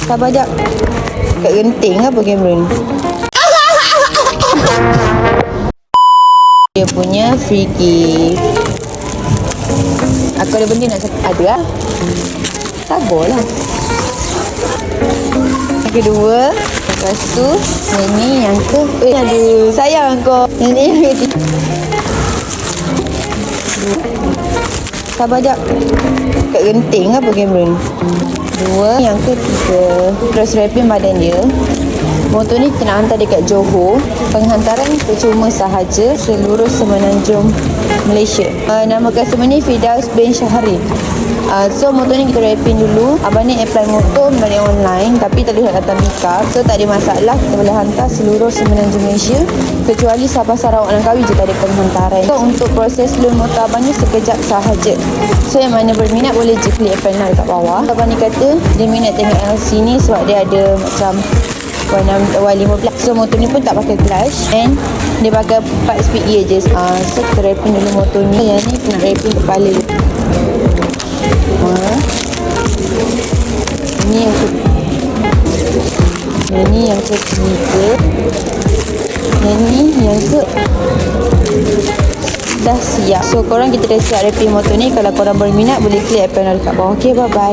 Sabar jap. Kat genting apa kamera ni? Dia punya free gift. Aku ada benda nak cakap. Ada lah. Sabarlah. Yang kedua. Lepas tu yang ni yang ke. Aduh, sayang kau. Yang ni yang ketiga. Sabar jap. Kat genting apa kamera ni? Dua. Yang ketiga. Terus wrapping badan dia. Motor ni kita nak hantar dekat Johor. Penghantaran percuma sahaja seluruh semenanjung Malaysia. Nama customer ni Firdaus bin Syahri. So motor ni kita wrapping dulu. Abang ni apply motor melalui online, tapi tak boleh datang pick up. So tak ada masalah, kita boleh hantar seluruh semenanjung Malaysia, kecuali Sabah Sarawak Langkawi je tak ada penghantaran. So untuk proses loan motor abang ni sekejap sahaja. So yang mana berminat boleh je klik apply now dekat bawah. Abang ni kata dia minat tengok LC ni sebab dia ada macam warna 15. So motor ni pun tak pakai clutch and dia pakai 4 speed gear je. So kita wrapping dulu motor ni. Yang ni kena wrapping kepala. Ini yang ketiga. Yang ni yang ke dah siap. So korang kita dah siap wrapping motor ni. Kalau korang berminat boleh klik apply now dekat bawah. Okay, bye bye.